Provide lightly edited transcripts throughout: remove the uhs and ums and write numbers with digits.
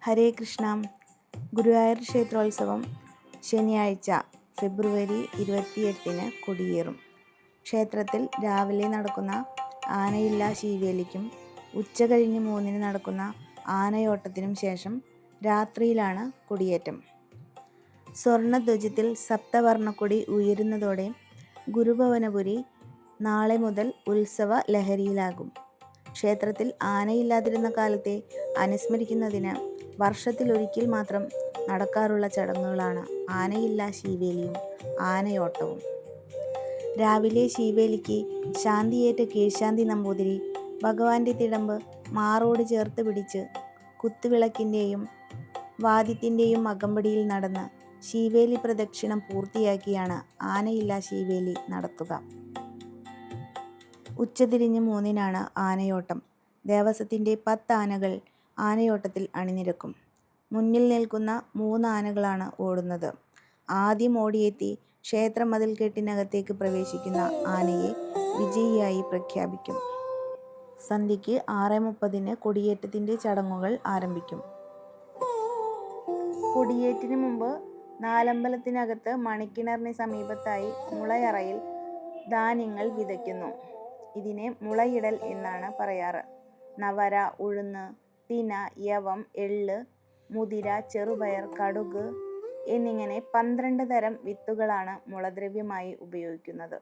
ഹരേ കൃഷ്ണ. ഗുരുവായൂർ ക്ഷേത്രോത്സവം ശനിയാഴ്ച ഫെബ്രുവരി 28-ന് കൊടിയേറും. ക്ഷേത്രത്തിൽ രാവിലെ നടക്കുന്ന ആനയില്ലാ ശീവേലിക്കും ഉച്ചകഴിഞ്ഞ് 3-ന് നടക്കുന്ന ആനയോട്ടത്തിനും ശേഷം രാത്രിയിലാണ് കൊടിയേറ്റം. സ്വർണ്ണധ്വജത്തിൽ സപ്തവർണ്ണക്കൊടി ഉയരുന്നതോടെ ഗുരുഭവനപുരി നാളെ മുതൽ ഉത്സവ ലഹരിയിലാകും. ക്ഷേത്രത്തിൽ ആനയില്ലാതിരുന്ന കാലത്തെ അനുസ്മരിക്കുന്നതിന് വർഷത്തിലൊരിക്കൽ മാത്രം നടക്കാറുള്ള ചടങ്ങുകളാണ് ആനയില്ലാ ശീവേലിയും ആനയോട്ടവും. രാവിലെ ശീവേലിക്ക് ശാന്തിയേറ്റ കീഴ്ശാന്തി നമ്പൂതിരി ഭഗവാന്റെ തിടമ്പ് മാറോട് ചേർത്ത് പിടിച്ച് കുത്തുവിളക്കിൻ്റെയും വാദ്യത്തിൻ്റെയും അകമ്പടിയിൽ നടന്ന് ശീവേലി പ്രദക്ഷിണം പൂർത്തിയാക്കിയാണ് ആനയില്ലാ ശീവേലി നടത്തുക. ഉച്ചതിരിഞ്ഞ് 3-നാണ് ആനയോട്ടം. ദേവസ്വത്തിൻ്റെ 10 ആനകൾ ആനയോട്ടത്തിൽ അണിനിരക്കും. മുന്നിൽ നിൽക്കുന്ന 3 ആനകളാണ് ഓടുന്നത്. ആദ്യം ഓടിയെത്തി ക്ഷേത്ര മതിൽക്കെട്ടിനകത്തേക്ക് പ്രവേശിക്കുന്ന ആനയെ വിജയിയായി പ്രഖ്യാപിക്കും. സന്ധ്യയ്ക്ക് 6:30-ന് കൊടിയേറ്റത്തിൻ്റെ ചടങ്ങുകൾ ആരംഭിക്കും. കൊടിയേറ്റിന് മുമ്പ് നാലമ്പലത്തിനകത്ത് മണിക്കിണറിന് സമീപത്തായി മുളയറയിൽ ധാന്യങ്ങൾ വിതയ്ക്കുന്നു. ഇതിനെ മുളയിടൽ എന്നാണ് പറയാറ്. നവര, ഉഴുന്ന്, തിന, യവം, എള്ള്, മുതിര, ചെറുപയർ, കടുക് എന്നിങ്ങനെ 12 തരം വിത്തുകളാണ് മുളദ്രവ്യമായി ഉപയോഗിക്കുന്നത്.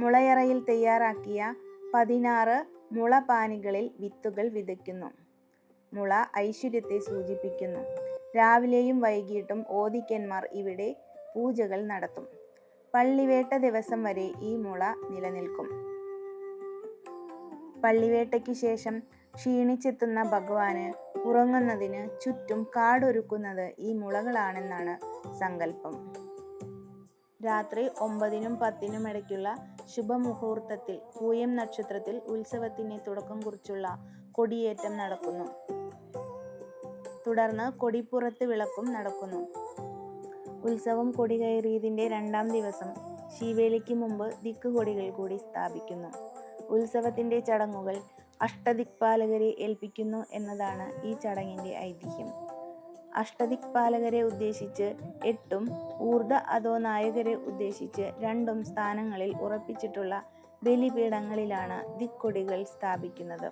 മുളയറയിൽ തയ്യാറാക്കിയ 16 മുളപാനികളിൽ വിത്തുകൾ വിതയ്ക്കുന്നു. മുള ഐശ്വര്യത്തെ സൂചിപ്പിക്കുന്നു. രാവിലെയും വൈകിട്ടും ഓദിക്കന്മാർ ഇവിടെ പൂജകൾ നടത്തും. പള്ളിവേട്ട ദിവസം വരെ ഈ മുള നിലനിൽക്കും. പള്ളിവേട്ടയ്ക്ക് ശേഷം ക്ഷീണിച്ചെത്തുന്ന ഭഗവാന് ഉറങ്ങുന്നതിന് ചുറ്റും കാടൊരുക്കുന്നത് ഈ മുളകളാണെന്നാണ് സങ്കല്പം. രാത്രി 9-നും 10-നും ഇടയ്ക്കുള്ള ശുഭമുഹൂർത്തത്തിൽ പൂയം നക്ഷത്രത്തിൽ ഉത്സവത്തിന് തുടക്കം കുറിച്ചുള്ള കൊടിയേറ്റം നടക്കുന്നു. തുടർന്ന് കൊടിപ്പുറത്ത് വിളക്കും നടക്കുന്നു. ഉത്സവം കൊടികയറിയതിൻ്റെ 2-ാം ദിവസം ശീവേലിക്ക് മുമ്പ് ദിക്കുകൊടികൾ കൂടി സ്ഥാപിക്കുന്നു. ഉത്സവത്തിൻ്റെ ചടങ്ങുകൾ അഷ്ടദിക്പാലകരെ ഏൽപ്പിക്കുന്നു എന്നതാണ് ഈ ചടങ്ങിൻ്റെ ഐതിഹ്യം. അഷ്ടദിക്പാലകരെ ഉദ്ദേശിച്ച് 8-ഉം ഊർധ്വ അധോനായകരെ ഉദ്ദേശിച്ച് 2-ഉം സ്ഥാനങ്ങളിൽ ഉറപ്പിച്ചിട്ടുള്ള ബലിപീഠങ്ങളിലാണ് ദിക്കൊടികൾ സ്ഥാപിക്കുന്നത്.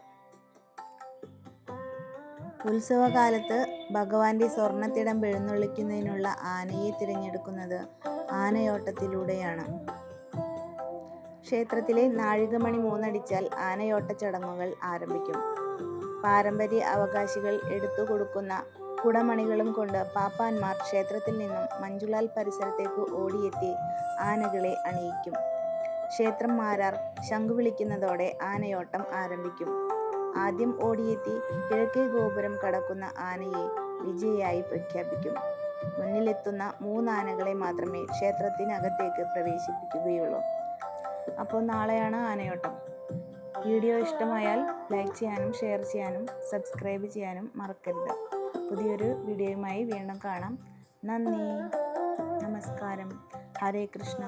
ഉത്സവകാലത്ത് ഭഗവാന്റെ സ്വർണ്ണത്തിടമ്പ് എഴുന്നള്ളിക്കുന്നതിനുള്ള ആനയെ തിരഞ്ഞെടുക്കുന്നത് ആനയോട്ടത്തിലൂടെയാണ്. ക്ഷേത്രത്തിലെ നാഴികമണി 3 അടിച്ചാൽ ആനയോട്ട ചടങ്ങുകൾ ആരംഭിക്കും. പാരമ്പര്യ അവകാശികൾ എടുത്തു കൊടുക്കുന്ന കുടമണികളും കൊണ്ട് പാപ്പാന്മാർ ക്ഷേത്രത്തിൽ നിന്നും മഞ്ജുളാൽ പരിസരത്തേക്ക് ഓടിയെത്തി ആനകളെ അണിയിക്കും. ക്ഷേത്രം മാരാർ ശംഖു വിളിക്കുന്നതോടെ ആനയോട്ടം ആരംഭിക്കും. ആദ്യം ഓടിയെത്തി കിഴക്കേ ഗോപുരം കടക്കുന്ന ആനയെ വിജയിയായി പ്രഖ്യാപിക്കും. മുന്നിലെത്തുന്ന 3 ആനകളെ മാത്രമേ ക്ഷേത്രത്തിനകത്തേക്ക് പ്രവേശിപ്പിക്കുകയുള്ളൂ. അപ്പോൾ നാളെയാണ് ആനയോട്ടം. വീഡിയോ ഇഷ്ടമായാൽ ലൈക്ക് ചെയ്യാനും ഷെയർ ചെയ്യാനും സബ്സ്ക്രൈബ് ചെയ്യാനും മറക്കരുത്. പുതിയൊരു വീഡിയോയുമായി വീണ്ടും കാണാം. നന്ദി, നമസ്കാരം. ഹരേ കൃഷ്ണ.